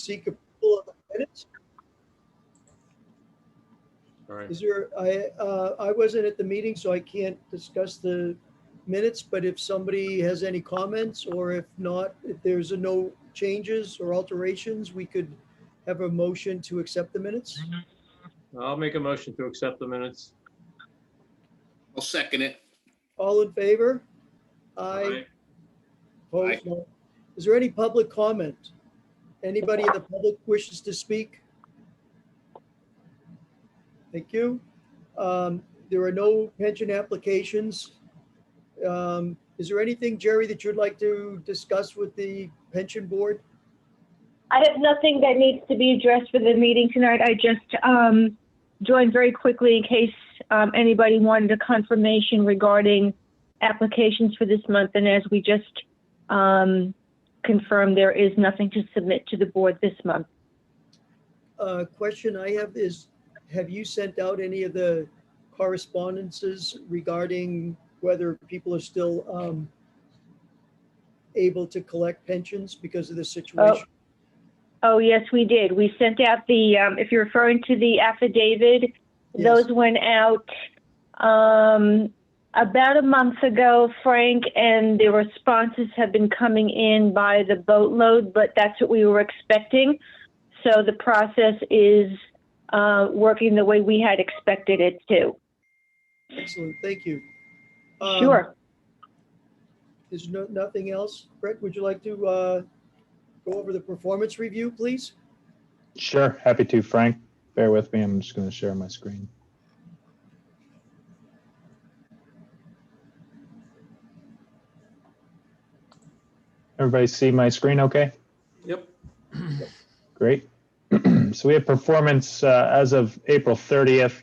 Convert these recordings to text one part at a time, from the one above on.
seek approval of the minutes. All right. Is there, I wasn't at the meeting, so I can't discuss the minutes, but if somebody has any comments, or if not, if there's no changes or alterations, we could have a motion to accept the minutes. I'll make a motion to accept the minutes. I'll second it. All in favor? Aye. Opposed? No. Is there any public comment? Anybody in the public wishes to speak? Thank you. There are no pension applications. Is there anything, Jerry, that you'd like to discuss with the pension board? I have nothing that needs to be addressed for the meeting tonight. I just joined very quickly in case anybody wanted a confirmation regarding applications for this month. And as we just confirmed, there is nothing to submit to the board this month. Question I have is, have you sent out any of the correspondences regarding whether people are still able to collect pensions because of the situation? Oh, yes, we did. We sent out the, if you're referring to the affidavit, Yes. those went out about a month ago, Frank, and the responses have been coming in by the boatload, but that's what we were expecting. So the process is working the way we had expected it to. Excellent, thank you. Sure. There's nothing else. Brett, would you like to go over the performance review, please? Sure, happy to, Frank. Bear with me, I'm just going to share my screen. Everybody see my screen okay? Yep. Great. So we have performance as of April 30th.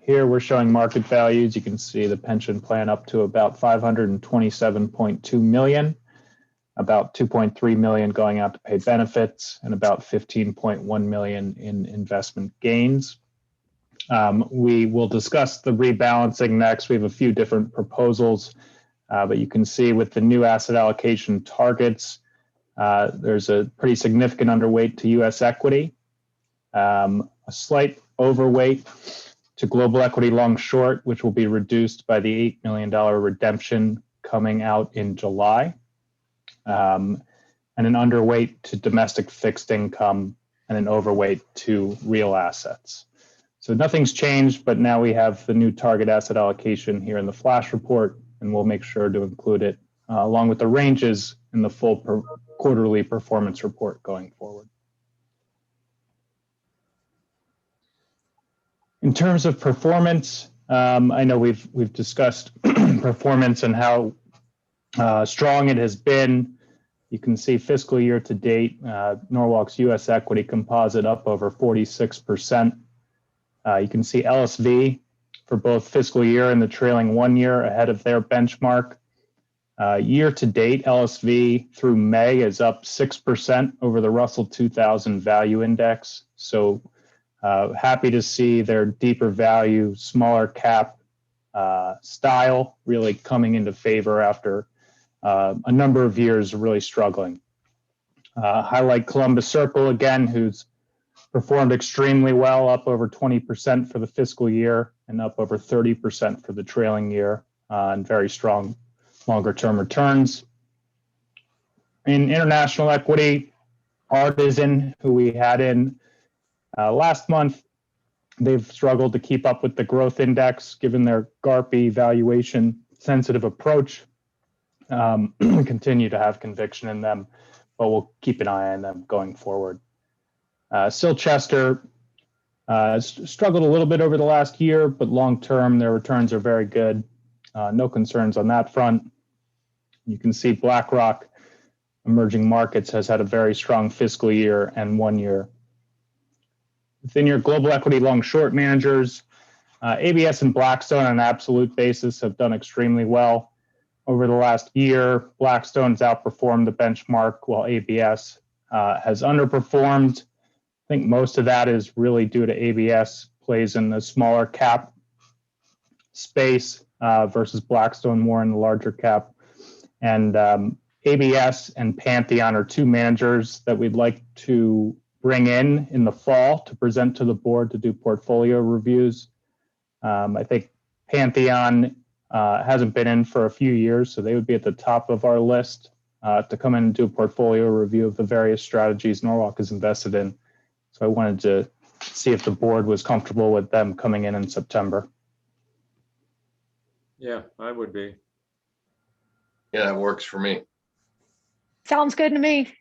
Here we're showing market values. You can see the pension plan up to about 527.2 million, about 2.3 million going out to pay benefits, and about 15.1 million in investment gains. We will discuss the rebalancing next. We have a few different proposals, but you can see with the new asset allocation targets, there's a pretty significant underweight to US equity, a slight overweight to global equity long short, which will be reduced by the $8 million redemption coming out in July, and an underweight to domestic fixed income and an overweight to real assets. So nothing's changed, but now we have the new target asset allocation here in the flash report, and we'll make sure to include it along with the ranges in the full quarterly performance report going forward. In terms of performance, I know we've discussed performance and how strong it has been. You can see fiscal year to date, Norwalk's US equity composite up over 46%. You can see LSV for both fiscal year and the trailing 1 year ahead of their benchmark. Year to date, LSV through May is up 6% over the Russell 2000 value index. So happy to see their deeper value, smaller cap style really coming into favor after a number of years really struggling. Highlight Columbus Circle again, who's performed extremely well, up over 20% for the fiscal year and up over 30% for the trailing year, and very strong longer term returns. In international equity, Artisan, who we had in last month, they've struggled to keep up with the growth index given their GARPI valuation sensitive approach. We continue to have conviction in them, but we'll keep an eye on them going forward. Silchester struggled a little bit over the last year, but long term, their returns are very good. No concerns on that front. You can see BlackRock Emerging Markets has had a very strong fiscal year and 1 year. Within your global equity long short managers, ABS and Blackstone on an absolute basis have done extremely well. Over the last year, Blackstone's outperformed the benchmark while ABS has underperformed. I think most of that is really due to ABS plays in the smaller cap space versus Blackstone more in the larger cap. And ABS and Pantheon are two managers that we'd like to bring in the fall to present to the board to do portfolio reviews. I think Pantheon hasn't been in for a few years, so they would be at the top of our list to come in and do a portfolio review of the various strategies Norwalk is invested in. So I wanted to see if the board was comfortable with them coming in September. Yeah, I would be. Yeah, it works for me. Sounds good to me.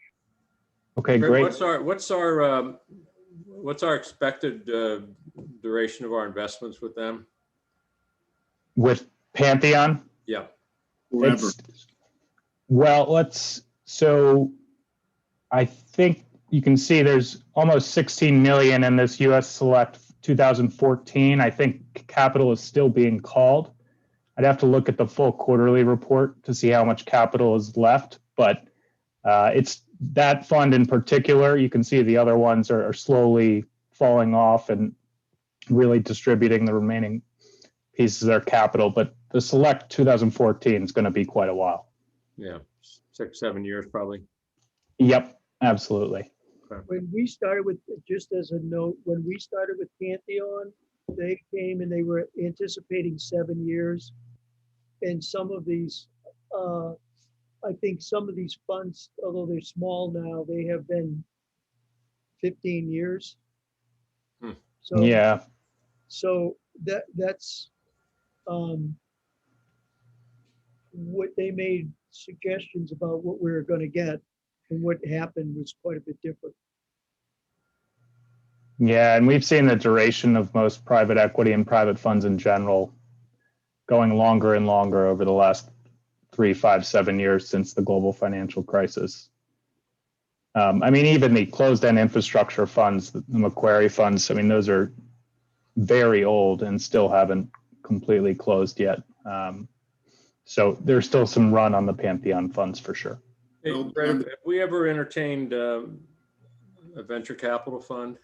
Okay, great. What's our expected duration of our investments with them? With Pantheon, Yeah, Forever. so I think you can see there's almost 16 million in this US Select 2014. I think capital is still being called. I'd have to look at the full quarterly report to see how much capital is left, but it's that fund in particular. You can see the other ones are slowly falling off and really distributing the remaining pieces of their capital. But the Select 2014 is going to be quite a while. yeah, 6-7 years probably. Yep, absolutely. When we started with, just as a note, when we started with Pantheon, they came and they were anticipating 7 years. And some of these, I think some of these funds, although they're small now, they have been 15 years. Hmm. So, Yeah. so that's what they made suggestions about what we were going to get, and what happened was quite a bit different. Yeah, and we've seen the duration of most private equity and private funds in general going longer and longer over the last 3, 5, 7 years since the global financial crisis. I mean, even the closed-end infrastructure funds, the Macquarie funds, I mean, those are very old and still haven't completely closed yet. So there's still some run on the Pantheon funds for sure. Hey, Brett, have we ever entertained a venture capital fund?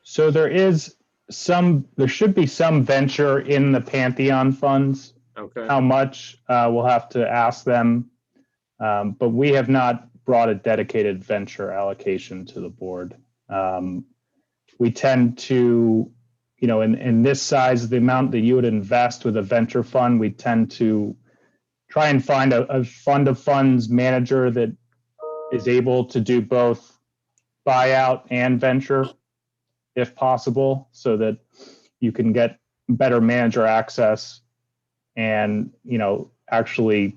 So there should be some venture in the Pantheon funds. Okay. How much, we'll have to ask them. But we have not brought a dedicated venture allocation to the board. We tend to, in this size, the amount that you would invest with a venture fund, we tend to try and find a fund of funds manager that is able to do both buyout and venture, if possible, so that you can get better manager access and, actually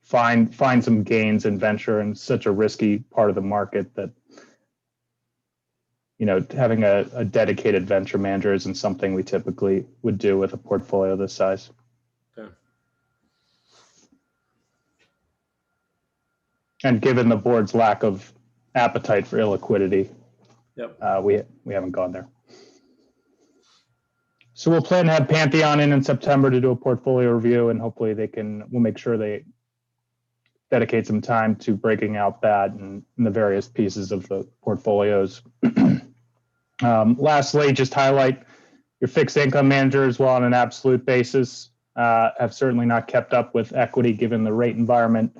find some gains in venture in such a risky part of the market that, having a dedicated venture manager isn't something we typically would do with a portfolio this size. Okay. And given the board's lack of appetite for illiquidity, Yep. we haven't gone there. So we'll plan to have Pantheon in September to do a portfolio review, and hopefully we'll make sure they dedicate some time to breaking out that and the various pieces of the portfolios. Lastly, just highlight your fixed income managers, while on an absolute basis, have certainly not kept up with equity given the rate environment.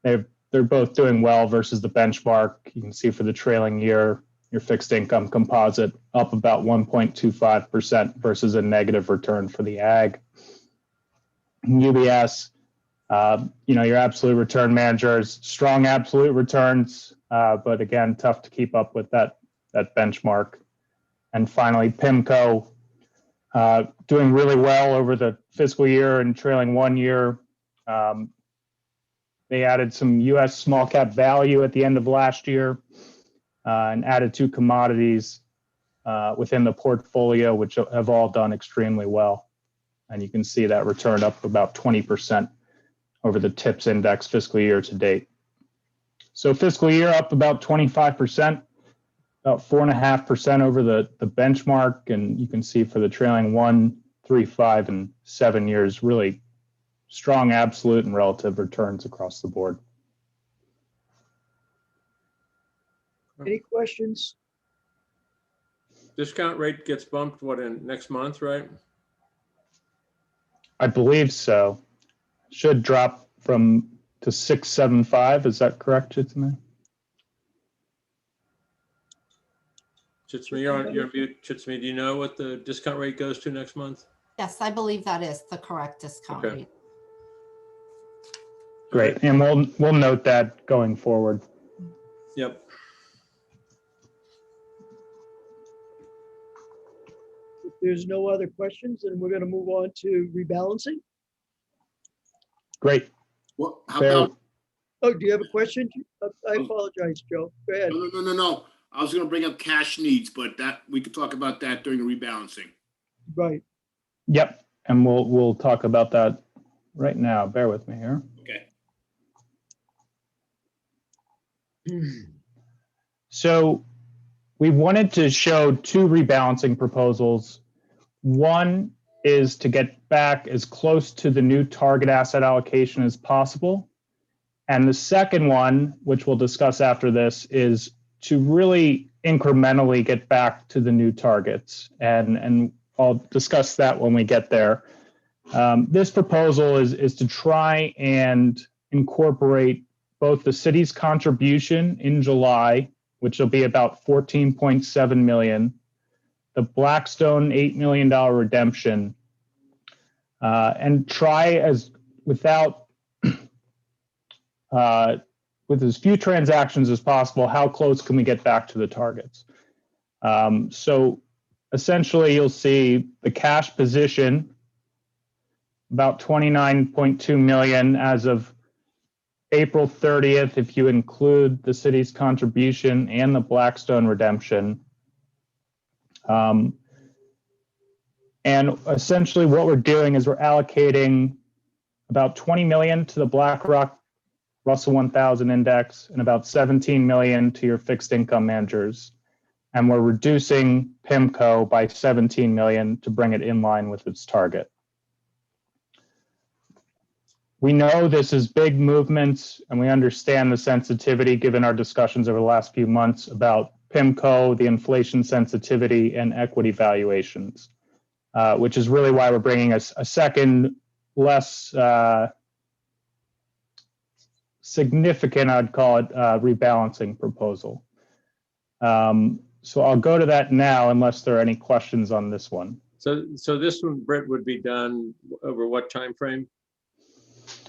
They're both doing well versus the benchmark. You can see for the trailing year, your fixed income composite up about 1.25% versus a negative return for the ag. UBS, your absolute return managers, strong absolute returns, but again, tough to keep up with that benchmark. And finally, PIMCO, doing really well over the fiscal year and trailing 1 year. They added some U.S. small cap value at the end of last year and added 2 commodities within the portfolio, which have all done extremely well. And you can see that return up about 20% over the TIPS index fiscal year to date. So fiscal year up about 25%, about 4.5% over the benchmark. And you can see for the trailing 1, 3, 5, and 7 years, really strong absolute and relative returns across the board. Any questions? Discount rate gets bumped, in next month, right? I believe so. Should drop to 675. Is that correct, Chitsime? Chitsme, you're on mute. Chitsme, do you know what the discount rate goes to next month? Yes, I believe that is the correct discount Okay. rate. Great. And we'll note that going forward. Yep. If there's no other questions, then we're gonna move on to rebalancing. What, how about, Oh, do you have a question? I apologize, Joe. Go ahead. no. I was gonna bring up cash needs, but that, we could talk about that during the rebalancing. Right. Yep. And we'll talk about that right now. Bear with me here. Okay. So we wanted to show two rebalancing proposals. One is to get back as close to the new target asset allocation as possible. And the second one, which we'll discuss after this, is to really incrementally get back to the new targets. And I'll discuss that when we get there. This proposal is to try and incorporate both the city's contribution in July, which will be about 14.7 million, the Blackstone $8 million redemption, and try with as few transactions as possible, how close can we get back to the targets? So essentially, you'll see the cash position, about 29.2 million as of April 30th, if you include the city's contribution and the Blackstone redemption. And essentially what we're doing is we're allocating about 20 million to the BlackRock Russell 1000 index and about 17 million to your fixed income managers. And we're reducing PIMCO by 17 million to bring it in line with its target. We know this is big movements, and we understand the sensitivity given our discussions over the last few months about PIMCO, the inflation sensitivity, and equity valuations, which is really why we're bringing a second, less significant, I'd call it, rebalancing proposal. So I'll go to that now unless there are any questions on this one. So this one, Britt, would be done over what time frame?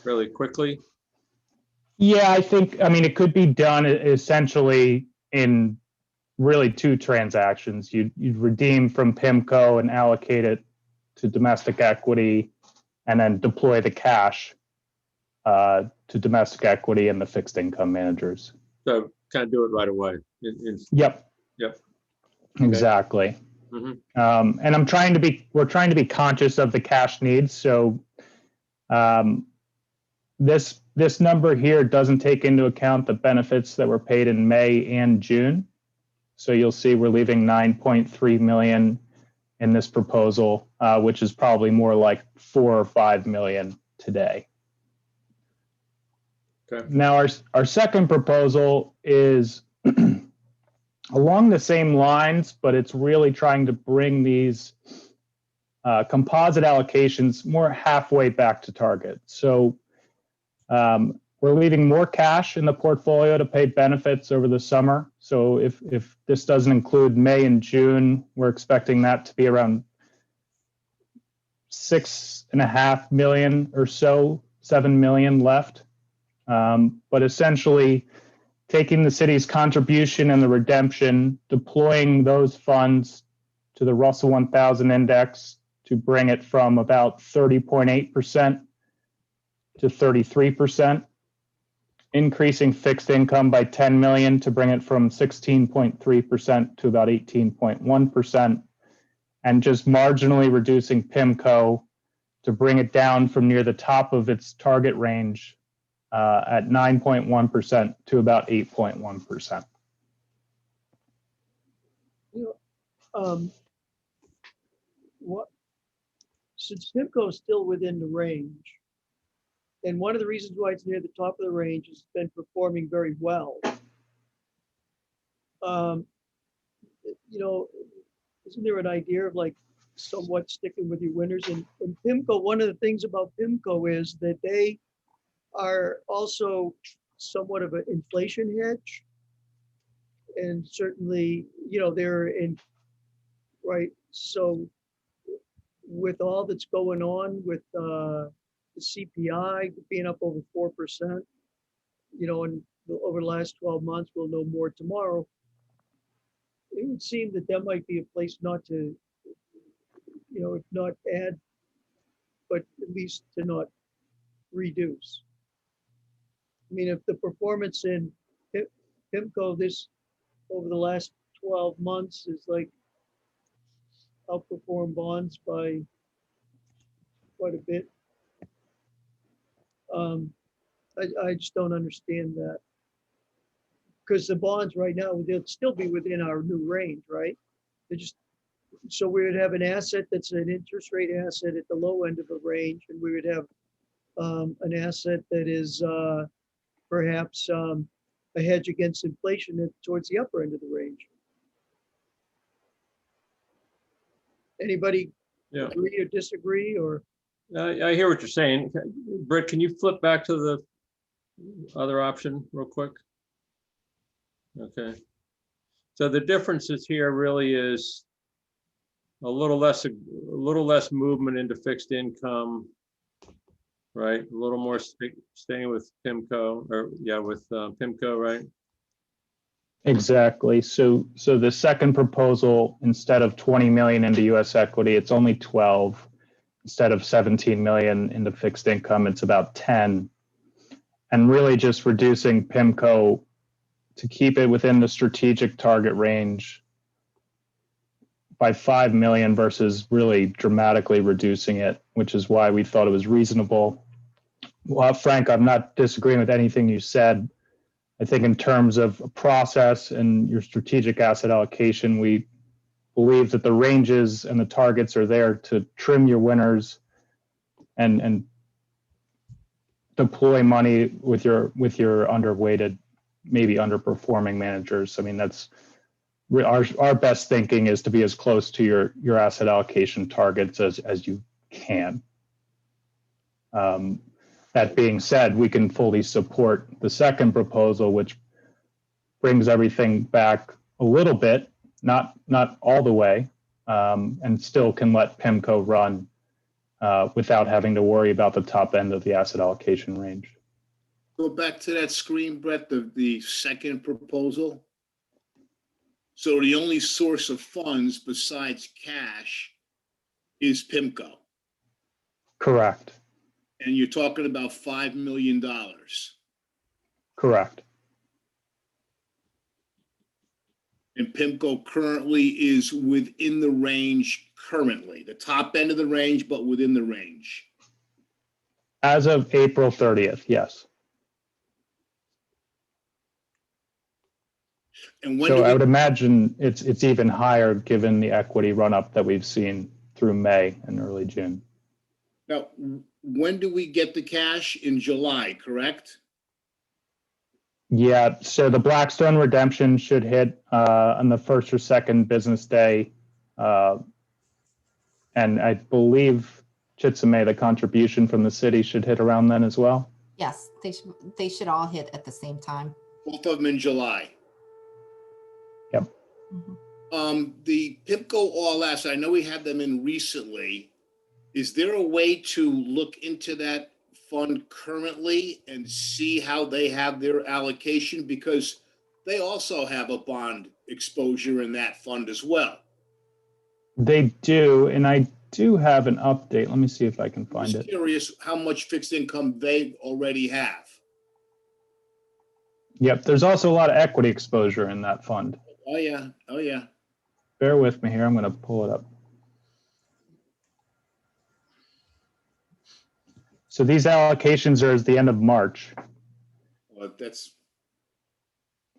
Fairly quickly? Yeah, I mean, it could be done essentially in really two transactions. You'd redeem from PIMCO and allocate it to domestic equity and then deploy the cash to domestic equity and the fixed income managers. So kind of do it right away. Yep. Yep. Exactly. Mhm. And we're trying to be conscious of the cash needs. So this number here doesn't take into account the benefits that were paid in May and June. So you'll see we're leaving 9.3 million in this proposal, which is probably more like 4 or 5 million today. Okay. Now our second proposal is along the same lines, but it's really trying to bring these composite allocations more halfway back to target. So we're leaving more cash in the portfolio to pay benefits over the summer. So if this doesn't include May and June, we're expecting that to be around 6.5 million or so, 7 million left. But essentially taking the city's contribution and the redemption, deploying those funds to the Russell 1000 index to bring it from about 30.8% to 33%, increasing fixed income by 10 million to bring it from 16.3% to about 18.1%, and just marginally reducing PIMCO to bring it down from near the top of its target range at 9.1% to about 8.1%. Since PIMCO is still within the range, and one of the reasons why it's near the top of the range is it's been performing very well. Isn't there an idea of like somewhat sticking with your winners? And PIMCO, one of the things about PIMCO is that they are also somewhat of an inflation hedge. And certainly, they're in, right, so with all that's going on with the CPI being up over 4%, and over the last 12 months, we'll know more tomorrow. It would seem that might be a place not to, if not add, but at least to not reduce. I mean, if the performance in PIMCO over the last 12 months is like outperformed bonds by quite a bit. I just don't understand that. Because the bonds right now, they'll still be within our new range, right? So we would have an asset that's an interest rate asset at the low end of the range, and we would have an asset that is perhaps a hedge against inflation towards the upper end of the range. Anybody agree or disagree, or? I hear what you're saying. Britt, can you flip back to the other option real quick? Okay. So the differences here really is a little less movement into fixed income, right? A little more staying with PIMCO, or with PIMCO, right? Exactly. So the second proposal, instead of 20 million into US equity, it's only 12. Instead of 17 million into fixed income, it's about 10. And really just reducing PIMCO to keep it within the strategic target range by 5 million versus really dramatically reducing it, which is why we thought it was reasonable. Well, Frank, I'm not disagreeing with anything you said. I think in terms of process and your strategic asset allocation, we believe that the ranges and the targets are there to trim your winners and deploy money with your underweighted, maybe underperforming managers. I mean, that's our best thinking is to be as close to your asset allocation targets as you can. That being said, we can fully support the second proposal, which brings everything back a little bit, not all the way, and still can let PIMCO run without having to worry about the top end of the asset allocation range. Go back to that screen, Brett, the second proposal. So the only source of funds besides cash is PIMCO. Correct. And you're talking about $5 million. Correct. And PIMCO currently is within the range currently, the top end of the range, but within the range. As of April 30th, yes. And when So I would imagine it's even higher given the equity run up that we've seen through May and early June. Now, when do we get the cash? In July, correct? Yeah, so the Blackstone redemption should hit on the first or second business day. And I believe, Chitsame, the contribution from the city should hit around then as well. Yes, they should all hit at the same time. Both of them in July. Yep. Mhm. The PIMCO All Asset, I know we had them in recently. Is there a way to look into that fund currently and see how they have their allocation? Because they also have a bond exposure in that fund as well. They do, and I do have an update. Let me see if I can I'm find just it. curious how much fixed income they already have. Yep, there's also a lot of equity exposure in that fund. Oh, yeah. Oh, yeah. Bear with me here. I'm going to pull it up. So these allocations are at the end of March, Well, that's,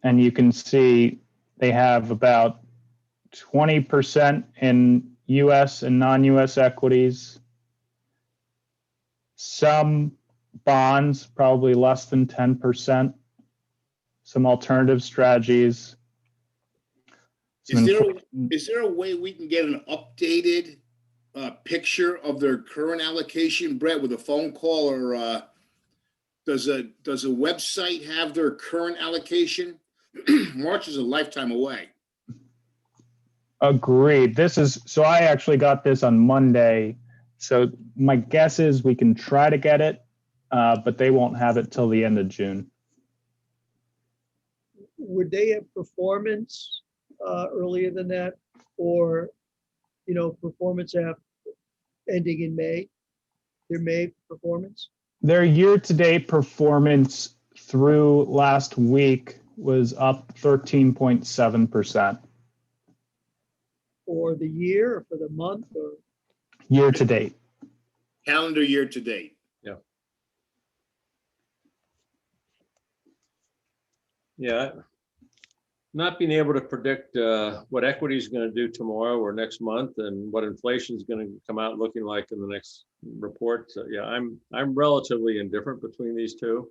and you can see they have about 20% in US and non-US equities, some bonds, probably less than 10%, some alternative strategies. is there a way we can get an updated picture of their current allocation, Brett, with a phone call or does a website have their current allocation? March is a lifetime away. Agreed. So I actually got this on Monday. So my guess is we can try to get it, but they won't have it till the end of June. Would they have performance earlier than that? Or, performance app ending in May? Their May performance? Their year-to-date performance through last week was up 13.7%. For the year or for the month or? Year-to-date. Calendar year to date. Yeah. Not being able to predict what equity is going to do tomorrow or next month and what inflation is going to come out looking like in the next report. So yeah, I'm relatively indifferent between these two.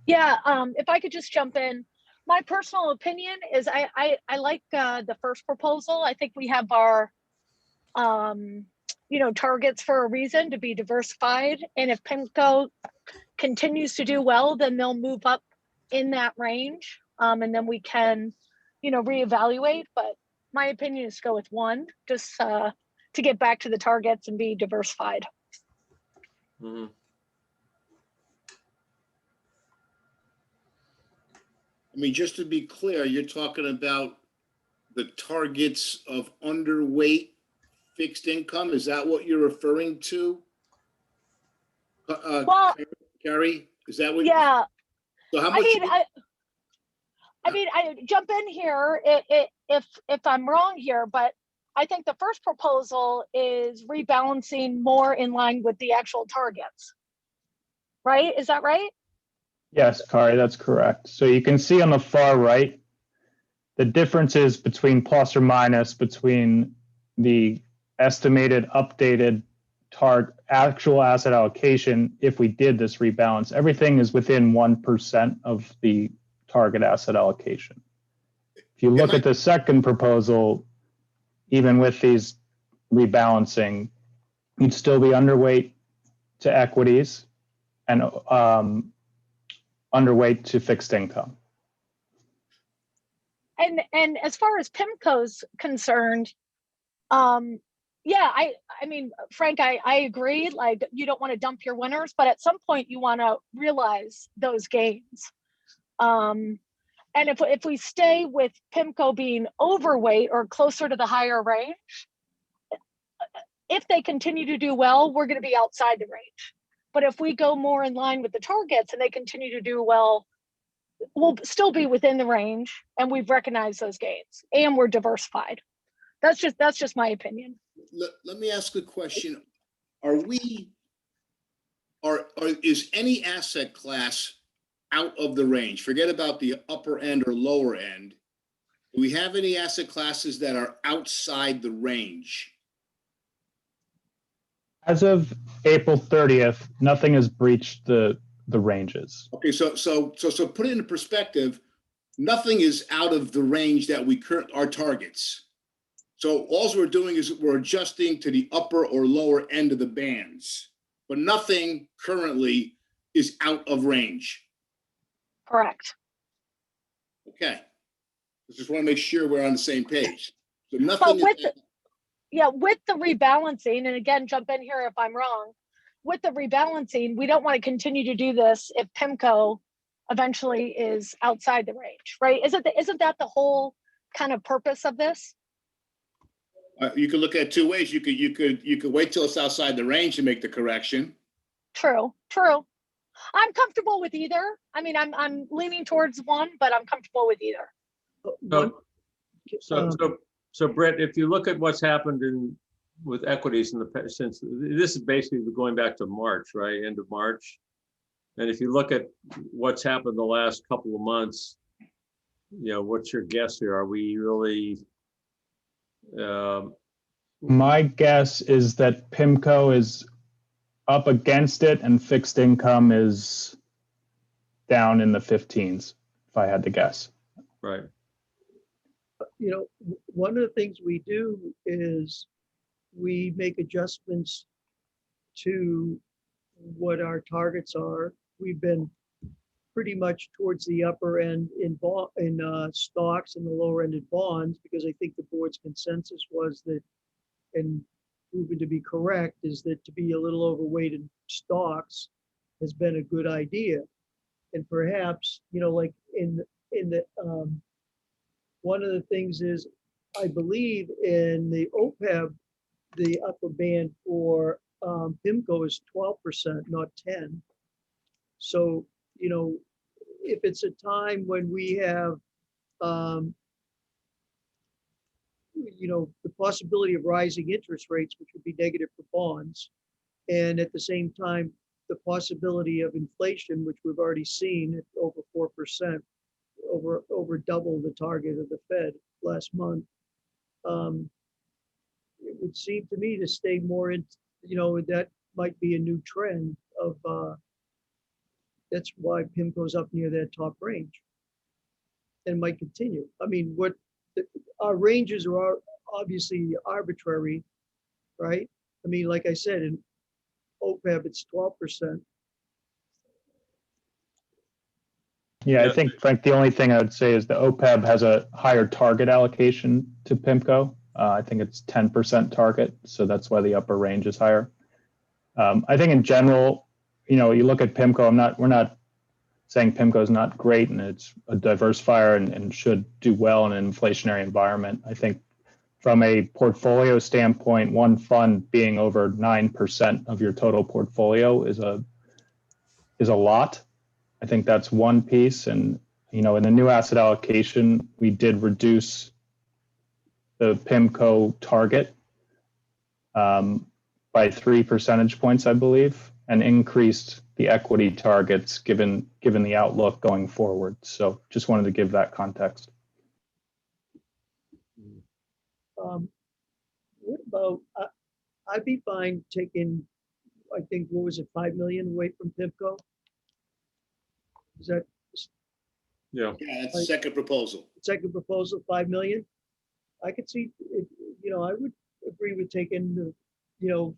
Yeah, if I could just jump in, my personal opinion is I like the first proposal. I think we have our, targets for a reason to be diversified. And if PIMCO continues to do well, then they'll move up in that range. And then we can, reevaluate. But my opinion is to go with one, just to get back to the targets and be diversified. Mhm. I mean, just to be clear, you're talking about the targets of underweight fixed income? Is that what you're referring to? Well, Carrie, is that what? yeah. So how much? I jump in here if I'm wrong here, but I think the first proposal is rebalancing more in line with the actual targets. Right? Is that right? Yes, Kari, that's correct. So you can see on the far right, the differences between plus or minus between the estimated updated actual asset allocation if we did this rebalance. Everything is within 1% of the target asset allocation. If you look at the second proposal, even with these rebalancing, you'd still be underweight to equities and underweight to fixed income. And as far as PIMCO's concerned, yeah, I mean, Frank, I agree. Like, you don't want to dump your winners, but at some point you want to realize those gains. And if we stay with PIMCO being overweight or closer to the higher range, if they continue to do well, we're going to be outside the range. But if we go more in line with the targets and they continue to do well, we'll still be within the range, and we've recognized those gains, and we're diversified. That's just my opinion. Let me ask a question. Is any asset class out of the range? Forget about the upper end or lower end. Do we have any asset classes that are outside the range? As of April 30th, nothing has breached the ranges. Okay, so put it into perspective. Nothing is out of the range that our targets. So all we're doing is we're adjusting to the upper or lower end of the bands, but nothing currently is out of range. Correct. Okay. I just want to make sure we're on the same page. So nothing. With the rebalancing, and again, jump in here if I'm wrong. With the rebalancing, we don't want to continue to do this if PIMCO eventually is outside the range, right? Isn't that the whole kind of purpose of this? You could look at it two ways. You could wait till it's outside the range to make the correction. True. I'm comfortable with either. I mean, I'm leaning towards one, but I'm comfortable with either. So Brett, if you look at what's happened with equities since this is basically going back to March, right? End of March. And if you look at what's happened the last couple of months, what's your guess here? Are we really? My guess is that PIMCO is up against it and fixed income is down in the 15s, if I had to guess. Right. One of the things we do is we make adjustments to what our targets are. We've been pretty much towards the upper end in stocks and the lower end in bonds, because I think the board's consensus was that, and proven to be correct, is that to be a little overweight in stocks has been a good idea. And perhaps, like in the, one of the things is, I believe in the OPEB, the upper band for PIMCO is 12%, not 10. So, if it's a time when we have, the possibility of rising interest rates, which would be negative for bonds, and at the same time, the possibility of inflation, which we've already seen at over 4%, over double the target of the Fed last month. It would seem to me to stay more in, that might be a new trend of, that's why PIMCO's up near that top range and might continue. I mean, our ranges are obviously arbitrary, right? I mean, like I said, in OPEB, it's 12%. Yeah, I think, Frank, the only thing I would say is the OPEB has a higher target allocation to PIMCO. I think it's 10% target, so that's why the upper range is higher. I think in general, you look at PIMCO, we're not saying PIMCO is not great and it's a diversifier and should do well in an inflationary environment. I think from a portfolio standpoint, one fund being over 9% of your total portfolio is a lot. I think that's one piece. And, in the new asset allocation, we did reduce the PIMCO target by 3 percentage points, I believe, and increased the equity targets given the outlook going forward. So just wanted to give that context. What about, I'd be fine taking, I think, what was it, 5 million away from PIMCO? Is that Yeah. Yeah, that's the second proposal. second proposal, 5 million? I could see, I would agree with taking the,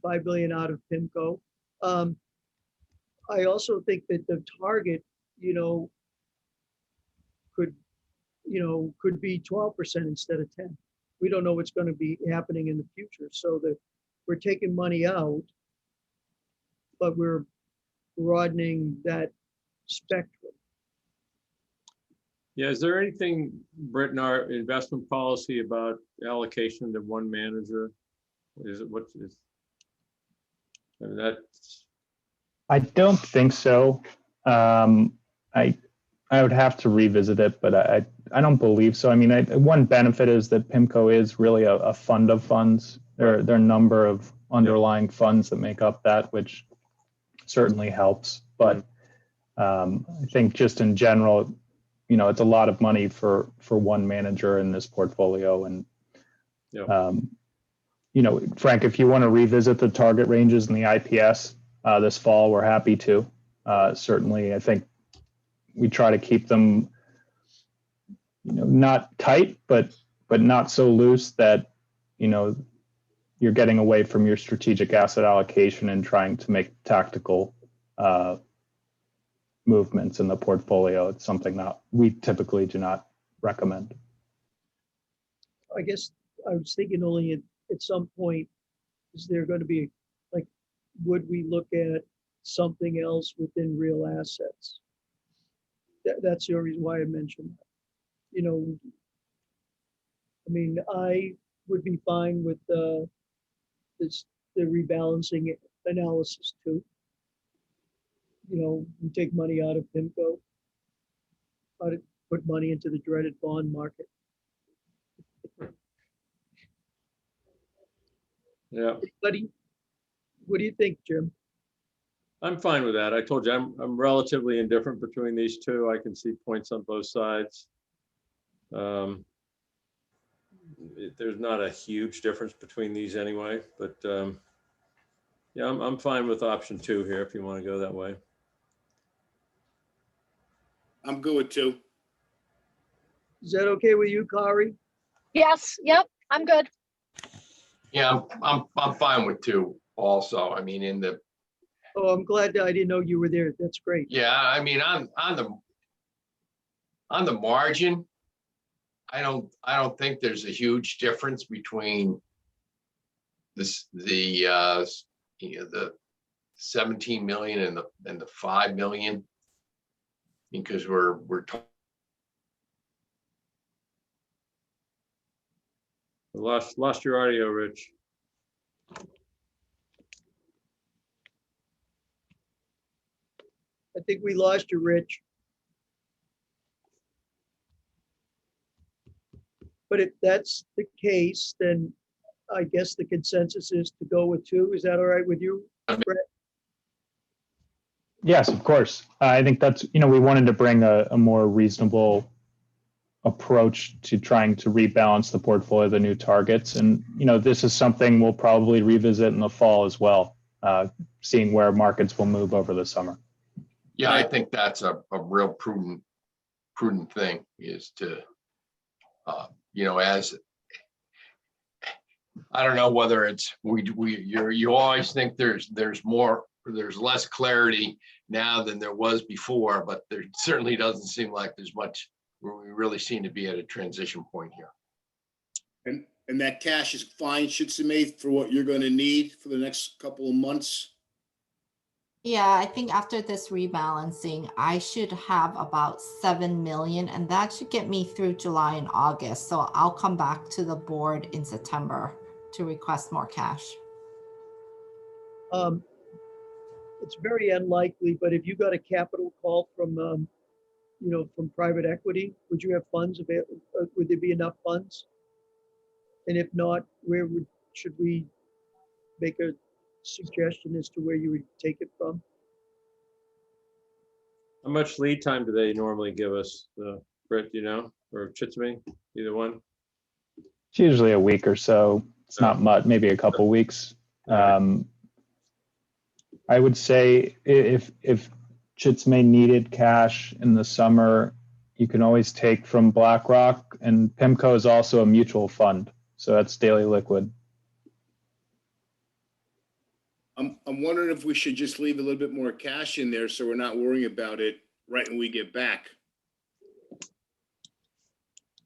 5 billion out of PIMCO. I also think that the target, could be 12% instead of 10. We don't know what's going to be happening in the future, so that we're taking money out, but we're broadening that spectrum. Yeah, is there anything, Britt, in our investment policy about allocation to one manager? Is it what is? I mean, that's. I don't think so. I would have to revisit it, but I don't believe so. I mean, one benefit is that PIMCO is really a fund of funds. There are a number of underlying funds that make up that, which certainly helps. But I think just in general, it's a lot of money for one manager in this portfolio. And, Frank, if you want to revisit the target ranges in the IPS this fall, we're happy to. Certainly, I think we try to keep them, not tight, but not so loose that, you're getting away from your strategic asset allocation and trying to make tactical movements in the portfolio. It's something that we typically do not recommend. I guess I was thinking only at some point, is there going to be, like, would we look at something else within real assets? That's the only reason why I mentioned that. I mean, I would be fine with the rebalancing analysis too. We take money out of PIMCO, put money into the dreaded bond market. Yeah. Buddy, what do you think, Jim? I'm fine with that. I told you I'm relatively indifferent between these two. I can see points on both sides. There's not a huge difference between these anyway, but yeah, I'm fine with option 2 here if you want to go that way. I'm good with 2. Is that okay with you, Kari? Yes, yep, I'm good. Yeah, I'm fine with 2 also. I mean, in the Oh, I'm glad that I didn't know you were there. That's great. Yeah, I mean, on the margin, I don't think there's a huge difference between the 17 million and the 5 million. Because Lost your audio, Rich. I think we lost you, Rich. But if that's the case, then I guess the consensus is to go with 2. Is that all right with you, Brett? Yes, of course. I think that's, we wanted to bring a more reasonable approach to trying to rebalance the portfolio, the new targets. And, this is something we'll probably revisit in the fall as well, seeing where markets will move over the summer. yeah, I think that's a real prudent thing is to, as I don't know whether it's you always think there's less clarity now than there was before, but there certainly doesn't seem like there's much where we really seem to be at a transition point here. And that cash is fine, Shitsumate, for what you're gonna need for the next couple of months? Yeah, I think after this rebalancing, I should have about 7 million, and that should get me through July and August. So I'll come back to the board in September to request more cash. It's very unlikely, but if you got a capital call from, from private equity, would you have funds available? Would there be enough funds? And if not, should we make a suggestion as to where you would take it from? How much lead time do they normally give us, Brett, or Chitsumi, either one? It's usually a week or so. It's not much, maybe a couple weeks. I would say if Chitsumi needed cash in the summer, you can always take from BlackRock, and PIMCO is also a mutual fund. So that's daily liquid. I'm wondering if we should just leave a little bit more cash in there so we're not worrying about it right when we get back.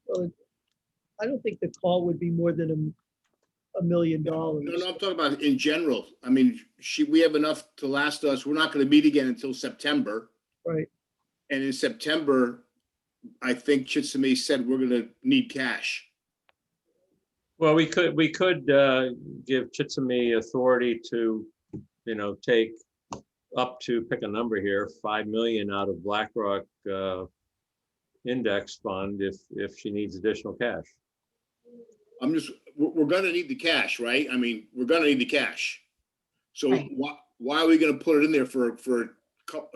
Well, I don't think the call would be more than $1 million. No, I'm talking about in general. I mean, we have enough to last us. We're not going to meet again until September. Right. And in September, I think Chitsumi said we're going to need cash. Well, we could give Chitsumi authority to, take up to, pick a number here, 5 million out of BlackRock index fund if she needs additional cash. We're going to need the cash, right? I mean, we're going to need the cash. So Right. why are we going to put it in there for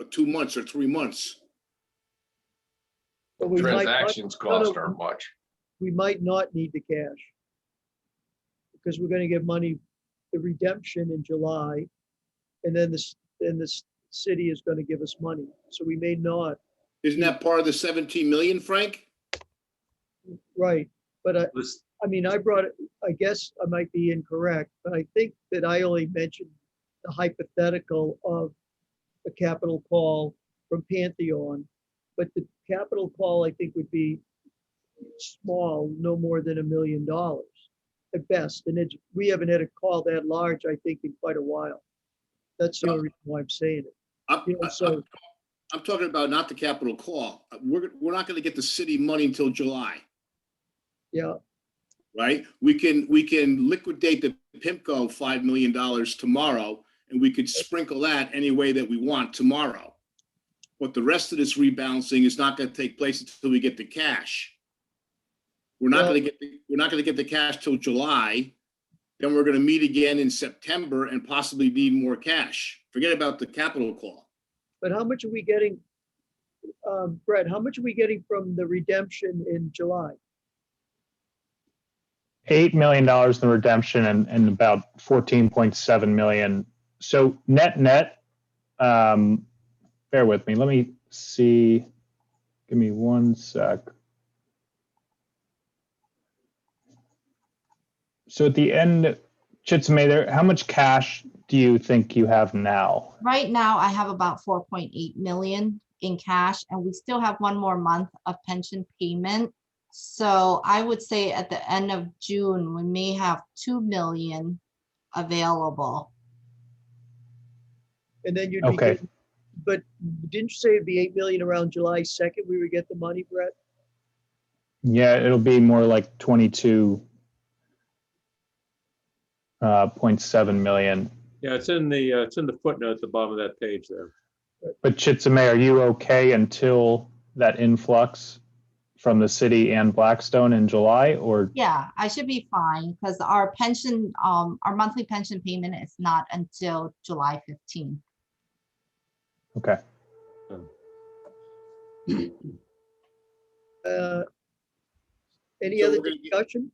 2 months or 3 months? But we might not- Transactions cost aren't much. we might not need the cash because we're going to get money, the redemption in July, and then the city is going to give us money. So we may not. Isn't that part of the 17 million, Frank? Right. But This- I mean, I guess I might be incorrect, but I think that I only mentioned the hypothetical of a capital call from Pantheon. But the capital call, I think, would be small, no more than $1 million at best. And we haven't had a call that large, I think, in quite a while. That's the only reason why I'm saying it. So I'm talking about not the capital call. We're not going to get the city money until July, yeah, right? We can liquidate the PIMCO $5 million tomorrow, and we could sprinkle that any way that we want tomorrow. But the rest of this rebalancing is not going to take place until we get the cash. We're not going to get the cash till July. Then we're going to meet again in September and possibly need more cash. Forget about the capital call. but how much are we getting, Brett, how much are we getting from the redemption in July? $8 million in the redemption and about 14.7 million. So net, bear with me. Let me see. Give me 1 sec. So at the end, Chitsumi, how much cash do you think you have now? Right now, I have about 4.8 million in cash, and we still have one more month of pension payment. So I would say at the end of June, we may have 2 million available. And then you'd be Okay. getting, but didn't you say it'd be 8 million around July 2nd, we would get the money, Brett? Yeah, it'll be more like 22.7 million. Yeah, it's in the footnote at the bottom of that page there. But Chitsame, are you okay until that influx from the city and Blackstone in July, or? Yeah, I should be fine because our pension, our monthly pension payment is not until July 15th. Okay. Any So other we're gonna get- discussion?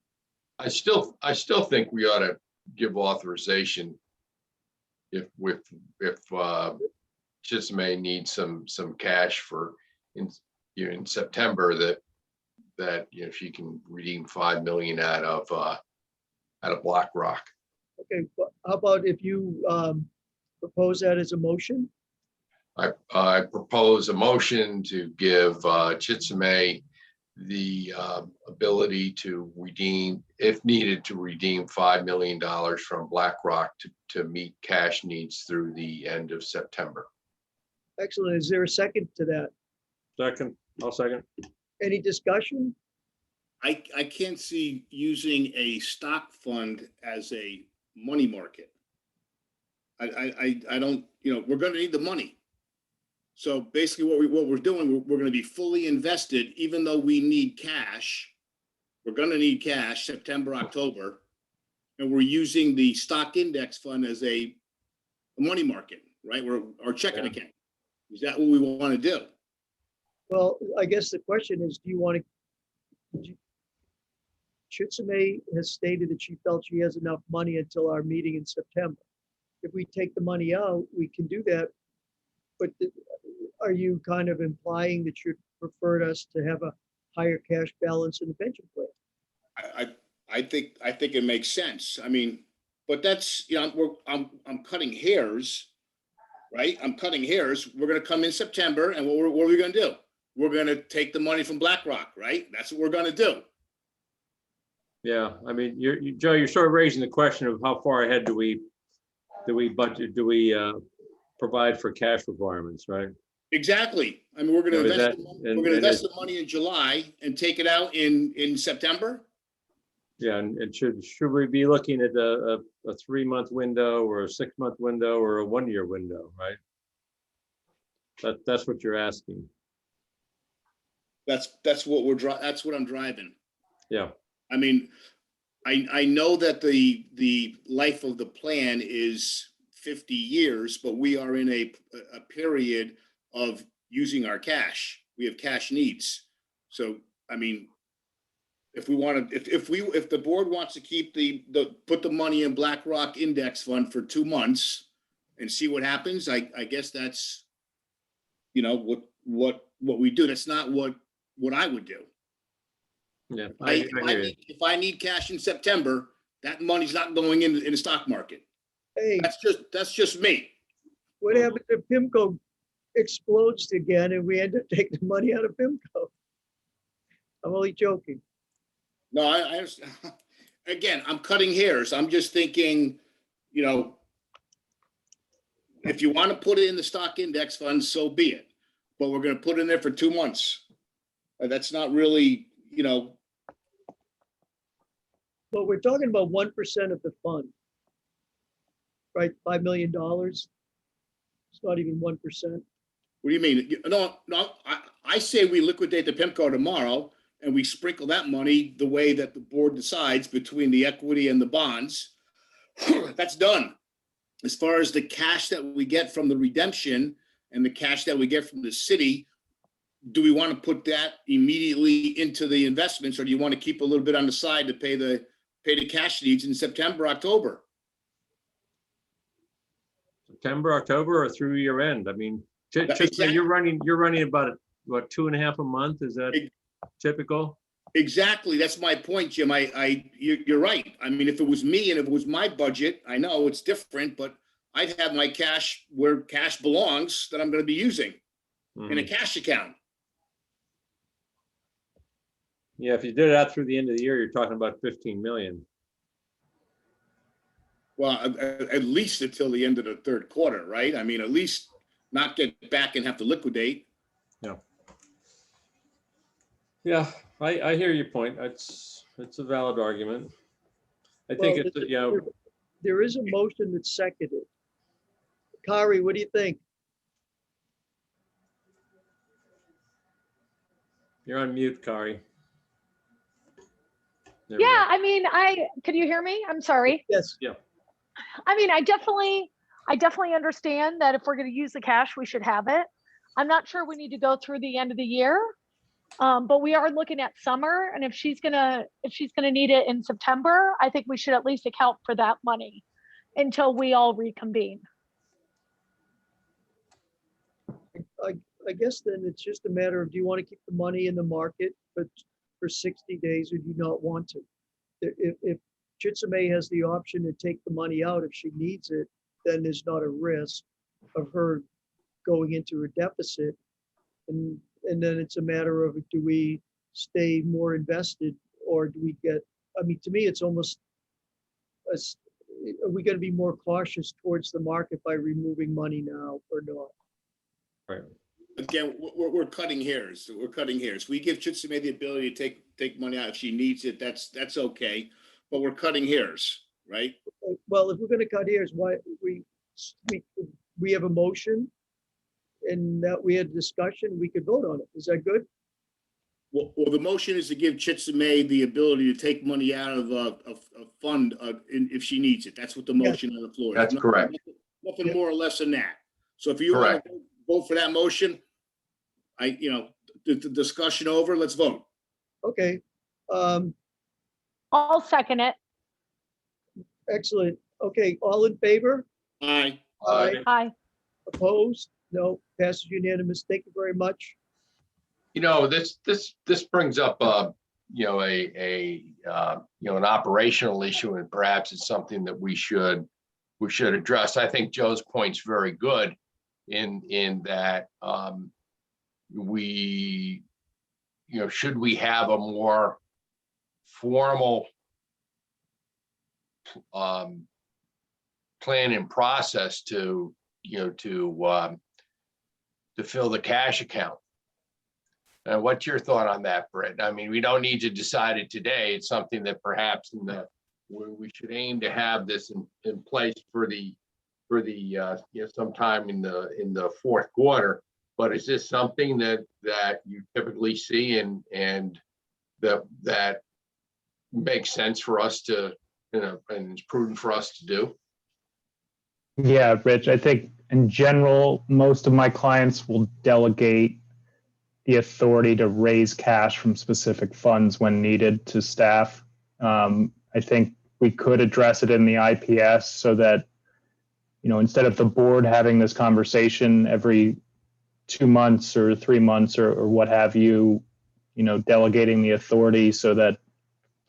I still think we ought to give authorization if Chisholm needs some cash for in September, that if she can redeem 5 million out of BlackRock. Okay, how about if you propose that as a motion? I propose a motion to give Chitsame the ability to redeem, if needed, to redeem $5 million from BlackRock to meet cash needs through the end of September. Excellent. Is there a second to that? Second, I'll second. Any discussion? I can't see using a stock fund as a money market. I don't, we're gonna need the money. So basically what we're doing, we're gonna be fully invested, even though we need cash. We're gonna need cash September, October, and we're using the stock index fund as a money market, right? Our checking account. Is that what we want to do? Well, I guess the question is, do you want to? Chitsame has stated that she felt she has enough money until our meeting in September. If we take the money out, we can do that. But are you kind of implying that you preferred us to have a higher cash balance in the pension plan? I think it makes sense. I mean, but that's, I'm cutting hairs, right? I'm cutting hairs. We're gonna come in September, and what are we gonna do? We're gonna take the money from BlackRock, right? That's what we're gonna do. Yeah, I mean, Joe, you're sort of raising the question of how far ahead do we budget, provide for cash requirements, right? Exactly. I mean, we're gonna So is invest, that- we're gonna invest the money in July and take it out in September. Yeah, and should we be looking at a 3-month window or a 6-month window or a 1-year window, right? That's what you're asking. That's what that's what I'm driving. Yeah, I mean, I know that the life of the plan is 50 years, but we are in a period of using our cash. We have cash needs. So, I mean, if we want to, if the board wants to keep put the money in BlackRock index fund for 2 months and see what happens, I guess that's, what we do. That's not what I would do. yeah. If I need cash in September, that money's not going in the stock market. Hey, That's just me. what happens if PIMCO explodes again and we end up taking the money out of PIMCO? I'm only joking. No, I understand. Again, I'm cutting hairs. I'm just thinking, if you want to put it in the stock index fund, so be it. But we're going to put it in there for 2 months. That's not really, But we're talking about 1% of the fund. Right, $5 million. It's not even 1%. what do you mean? No, I say we liquidate the PIMCO tomorrow and we sprinkle that money the way that the board decides between the equity and the bonds. That's done. As far as the cash that we get from the redemption and the cash that we get from the city, do we want to put that immediately into the investments, or do you want to keep a little bit on the side to pay the cash needs in September, October? September, October, or through year end? I mean, Exactly. you're running about, what, 2.5 a month? Is that typical? Exactly. That's my point, Jim. You're right. I mean, if it was me and if it was my budget, I know it's different, but I'd have my cash where cash belongs that I'm gonna be using in a Mhm. cash account. Yeah, if you did it out through the end of the year, you're talking about 15 million. Well, at least until the end of the third quarter, right? I mean, at least not get back and have to liquidate. Yeah, I hear your point. It's a valid argument. I think Well, it's, you know, there is a motion that's seconded. Kari, what do you think? you're on mute, Kari. There we Yeah, go. I mean, can you hear me? I'm sorry. Yes, I mean, I definitely understand that if we're going to use the cash, we should have it. I'm not sure we need to go through the end of the year. But we are looking at summer, and if she's gonna need it in September, I think we should at least account for that money until we all reconvene. I guess then it's just a matter of, do you want to keep the money in the market for 60 days or do you not want to? If Chitsame has the option to take the money out if she needs it, then there's not a risk of her going into a deficit. And then it's a matter of, do we stay more invested or do we get, I mean, to me, it's almost, are we going to be more cautious towards the market by removing money now or not? Right. Again, we're cutting hairs. We're cutting hairs. We give Chitsame the ability to take money out if she needs it. That's okay. But we're cutting hairs, right? Well, if we're going to cut hairs, why we have a motion and that we had a discussion, we could vote on it. Is that good? Well, the motion is to give Chitsame the ability to take money out of a fund if she needs it. That's what the motion on the floor is. That's correct. Nothing more or less than that. So if you want to vote for that motion, the discussion over, let's vote. Okay. I'll second it. Excellent. Okay, all in favor? Aye. Hi. Opposed? No, passes unanimous. Thank you very much. You know, this brings up, an operational issue, and perhaps it's something that we should address. I think Joe's point's very good in that, should we have a more formal plan and process to fill the cash account? What's your thought on that, Brett? I mean, we don't need to decide it today. It's something that perhaps we should aim to have this in place for the sometime in the fourth quarter. But is this something that you typically see and that makes sense for us to, and it's prudent for us to do? Yeah, Rich, I think in general, most of my clients will delegate the authority to raise cash from specific funds when needed to staff. I think we could address it in the IPS so that, instead of the board having this conversation every 2 months or 3 months or what have you, delegating the authority so that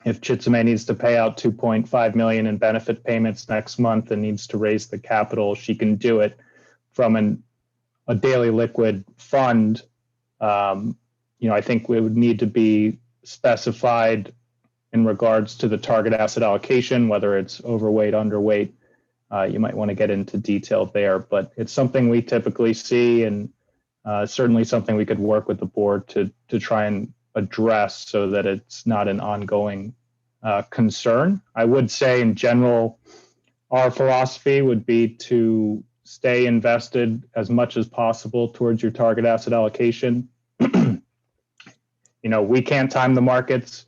if Chitsame needs to pay out 2.5 million in benefit payments next month and needs to raise the capital, she can do it from a daily liquid fund. I think we would need to be specified in regards to the target asset allocation, whether it's overweight, underweight. You might want to get into detail there, but it's something we typically see, and certainly something we could work with the board to try and address so that it's not an ongoing concern. I would say in general, our philosophy would be to stay invested as much as possible towards your target asset allocation. We can't time the markets.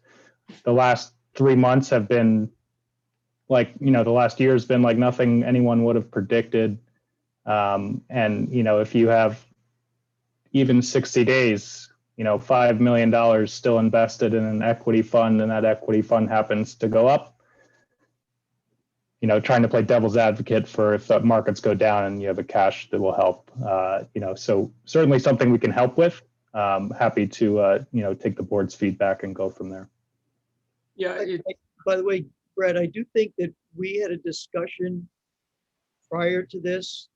The last 3 months have been like, the last year has been like nothing anyone would have predicted. And, if you have even 60 days, $5 million still invested in an equity fund, and that equity fund happens to go up, trying to play devil's advocate for if the markets go down and you have a cash that will help, so certainly something we can help with. Happy to, take the board's feedback and go from there. Yeah. By the way, Brett, I do think that we had a discussion prior to this.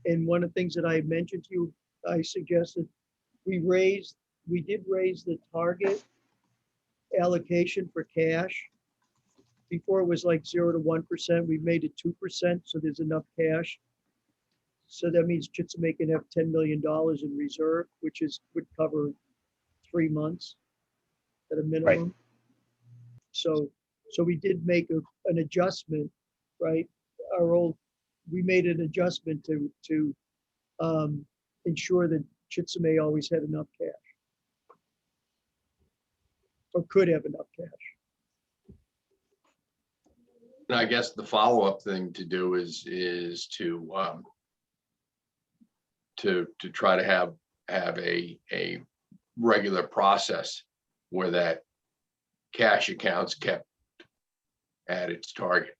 And one of the things that I mentioned to you, I suggested we did raise the target allocation for cash. Before it was like 0 to 1%, we made it 2%, so there's enough cash. So that means Chitsamaid can have $10 million in reserve, which would cover 3 months at a minimum. So we did make an adjustment, right? We made an adjustment to ensure that Chitsamaid always had enough cash. Or could have enough cash. And I guess the follow-up thing to do is to try to have a regular process where that cash account's kept at its target.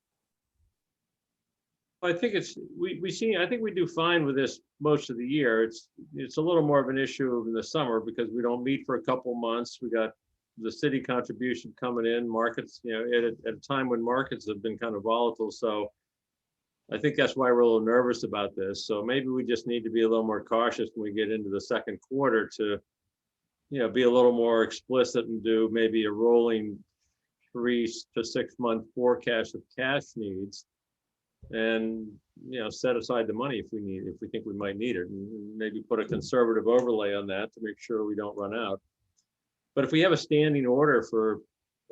I think I think we do fine with this most of the year. It's a little more of an issue in the summer because we don't meet for a couple months. We got the city contribution coming in, markets, at a time when markets have been kind of volatile. So I think that's why we're a little nervous about this. So maybe we just need to be a little more cautious when we get into the second quarter to, be a little more explicit and do maybe a rolling 3 to 6 month forecast of cash needs. And, set aside the money if we think we might need it, and maybe put a conservative overlay on that to make sure we don't run out. But if we have a standing order for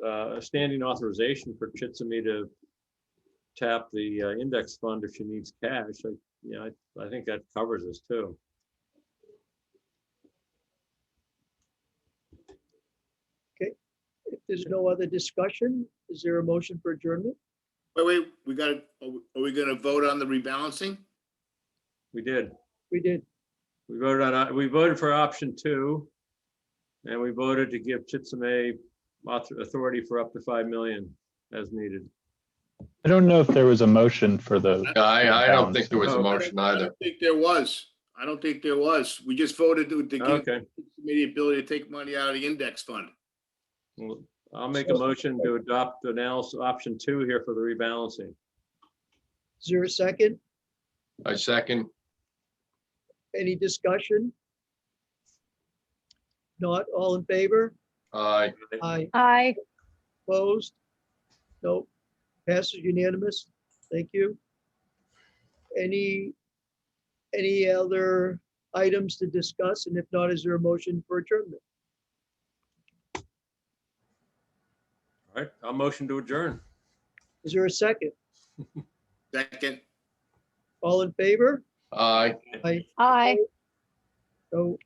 a standing authorization for Chitsamaid to tap the index fund if she needs cash, I think that covers us too. Okay, if there's no other discussion, is there a motion for adjournment? Wait, are we gonna vote on the rebalancing? We did. We did. We voted for option 2, and we voted to give Chitsamaid authority for up to 5 million as needed. I don't know if there was a motion for the. I don't think there was a motion I either. don't think there was. We just voted to give Okay. the ability to take money out of the index fund. Well, I'll make a motion to adopt analysis option 2 here for the rebalancing. Is there a second? I second. Any discussion? Not all in favor? Aye. Aye. Aye. Opposed? No. Passes unanimous. Thank you. Any other items to discuss? And if not, is there a motion for adjournment? All right, I'll motion to adjourn. Is there a second? Second. All in favor? Aye. Aye. Aye. So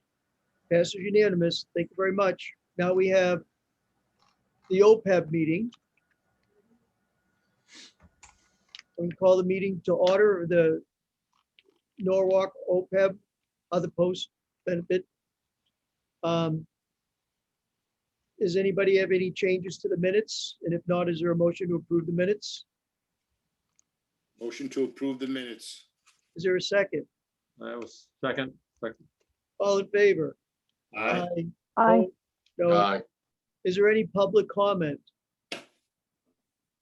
passes unanimous. Thank you very much. Now we have the OPEB meeting. We call the meeting to order, the Norwalk OPEB, other post benefit. Does anybody have any changes to the minutes? And if not, is there a motion to approve the minutes? Motion to approve the minutes. Is there a second? I was second. All in favor? Aye. Aye. No. Aye. Is there any public comment?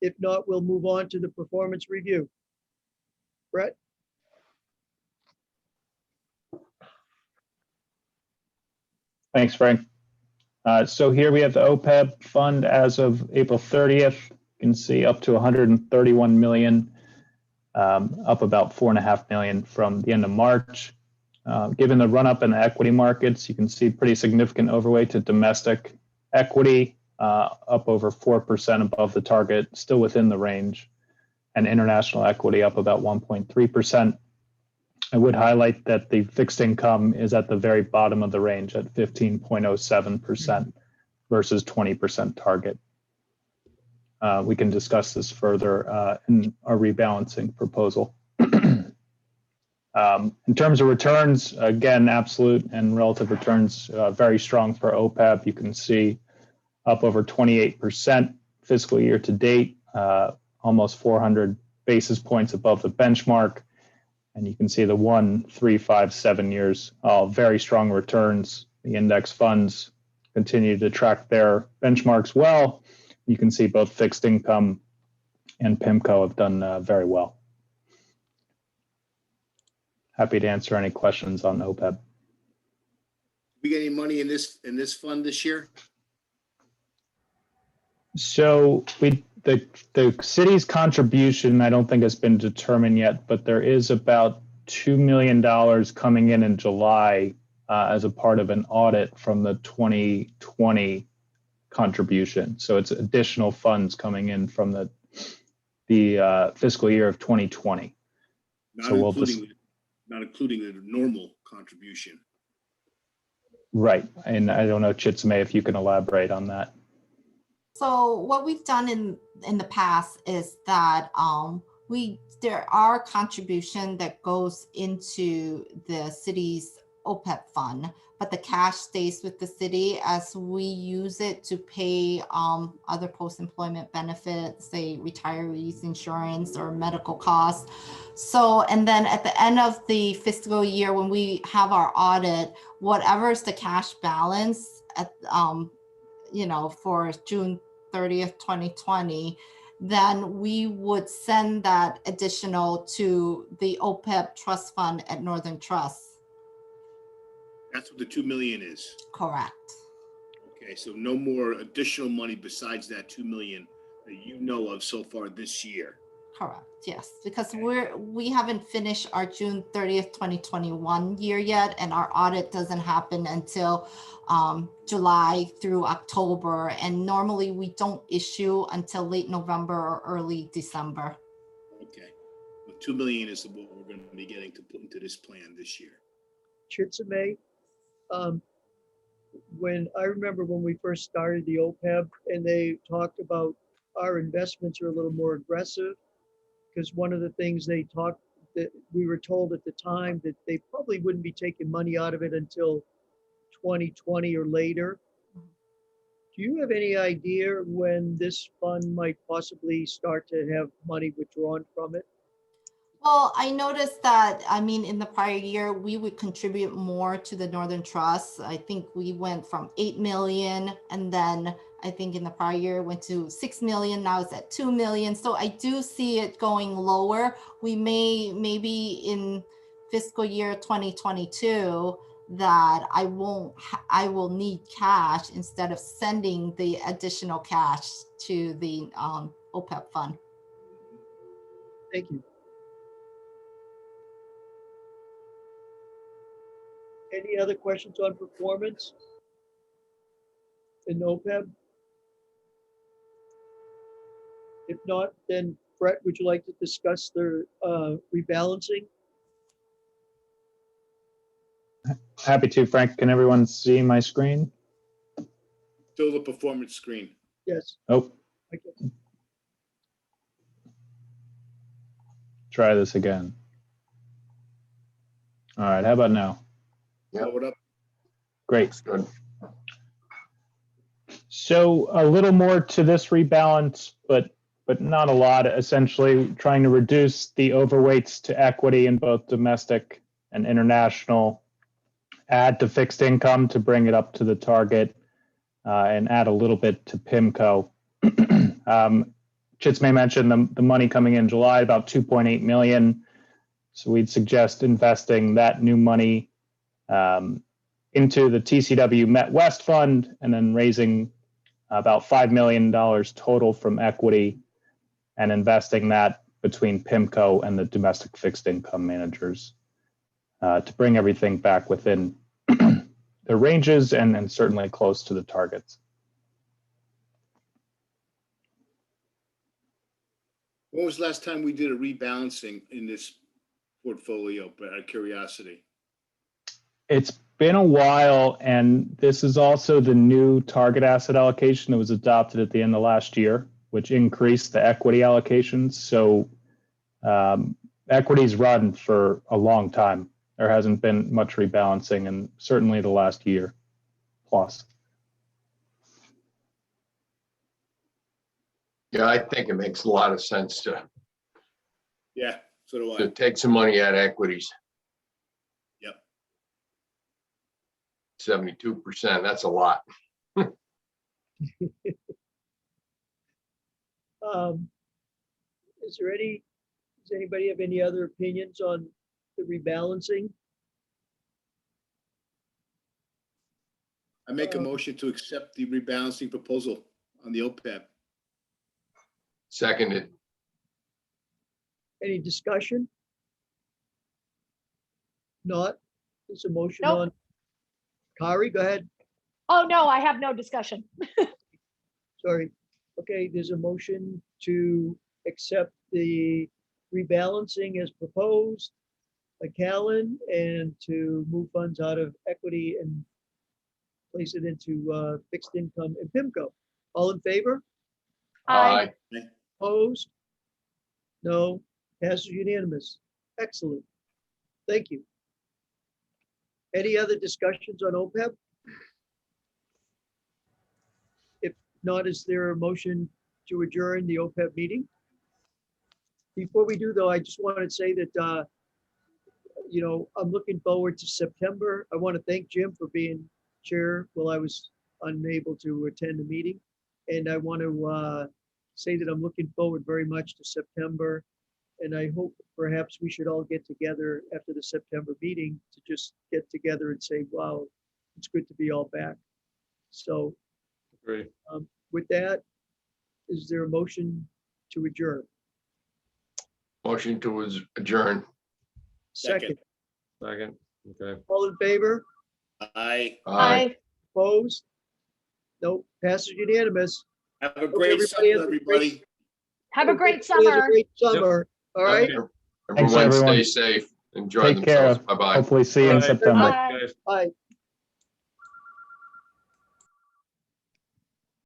If not, we'll move on to the performance review. Brett? Thanks, Frank. So here we have the OPEB fund as of April 30th. You can see up to 131 million, up about 4.5 million from the end of March. Given the run up in the equity markets, you can see pretty significant overweight to domestic equity, up over 4% above the target, still within the range, and international equity up about 1.3%. I would highlight that the fixed income is at the very bottom of the range at 15.07% versus 20% target. We can discuss this further in our rebalancing proposal. In terms of returns, again, absolute and relative returns very strong for OPEB. You can see up over 28% fiscal year to date, almost 400 basis points above the benchmark. And you can see the 1, 3, 5, 7 years, all very strong returns. The index funds continue to track their benchmarks well. You can see both fixed income and PIMCO have done very well. happy to answer any questions on OPEB. We get any money in this fund this year? So the city's contribution, I don't think has been determined yet, but there is about $2 million coming in July as a part of an audit from the 2020 contribution. So it's additional funds coming in from the fiscal year of 2020. Not So we'll not including the normal contribution. Right. And I don't know, Chitsame, if you can elaborate on that. So what we've done in the past is that there are contribution that goes into the city's OPEB fund, but the cash stays with the city as we use it to pay other post-employment benefits, say retirees insurance or medical costs. So, and then at the end of the fiscal year, when we have our audit, whatever is the cash balance at, for June 30th, 2020, then we would send that additional to the OPEB trust fund at Northern Trust. That's what the 2 million is. Correct. Okay, so no more additional money besides that 2 million that you know of so far this year. Correct. Yes, because we haven't finished our June 30th, 2021 year yet, and our audit doesn't happen until July through October, and normally we don't issue until late November or early December. Okay, well, 2 million is what we're going to be getting to put into this plan this year. Chitsame, I remember when we first started the OPEB and they talked about our investments are a little more aggressive, because one of the things they talked, that we were told at the time that they probably wouldn't be taking money out of it until 2020 or later. Do you have any idea when this fund might possibly start to have money withdrawn from it? Well, I noticed that, in the prior year, we would contribute more to the Northern Trust. I think we went from 8 million, and then I think in the prior year went to 6 million. Now it's at 2 million. So I do see it going lower. We maybe in fiscal year 2022 that I will need cash instead of sending the additional cash to the OPEB fund. Thank you. Any other questions on performance in OPEB? If not, then Brett, would you like to discuss the rebalancing? Happy to, Frank. Can everyone see my screen? Still the performance screen. Yes. Oh, Okay. try this again. All right, how about now? Blow it up. Great. That's good. So a little more to this rebalance, but not a lot. Essentially trying to reduce the overweights to equity in both domestic and international, add to fixed income to bring it up to the target, and add a little bit to PIMCO. Chitsame mentioned the money coming in July, about 2.8 million. So we'd suggest investing that new money into the TCW Met West Fund, and then raising about $5 million total from equity and investing that between PIMCO and the domestic fixed income managers to bring everything back within the ranges and certainly close to the targets. When was the last time we did a rebalancing in this portfolio, but out of curiosity? It's been a while, and this is also the new target asset allocation that was adopted at the end of last year, which increased the equity allocations. So equities run for a long time. There hasn't been much rebalancing in certainly the last year plus. Yeah, I think it makes a lot of sense to Yeah, so do I. take some money out of equities. Yep. 72%, that's a lot. Does anybody have any other opinions on the rebalancing. I make a motion to accept the rebalancing proposal on the OPEB. Seconded. Any discussion? Not, there's a motion Nope. on. Kari, go ahead. Oh, no, I have no discussion. Sorry. Okay, there's a motion to accept the rebalancing as proposed by Callan and to move funds out of equity and place it into fixed income and PIMCO. All in favor? Aye. Opposed? No, passes unanimous. Excellent. Thank you. Any other discussions on OPEB? If not, is there a motion to adjourn the OPEB meeting? Before we do though, I just wanted to say that, I'm looking forward to September. I want to thank Jim for being chair while I was unable to attend the meeting. And I want to say that I'm looking forward very much to September. And I hope perhaps we should all get together after the September meeting to just get together and say, wow, it's good to be all back. So Great. with that, is there a motion to adjourn? Motion to adjourn. Second, Second. Okay. all in favor? Aye. Aye. Opposed? Nope, passes unanimous. Have a great everybody summer, has a great- everybody. Have a great Everybody has a summer. Great summer, all right? Everyone everyone. stay safe. Enjoy Take care. themselves. Bye-bye. Hopefully see you in Bye. September. Bye. Guys. Bye.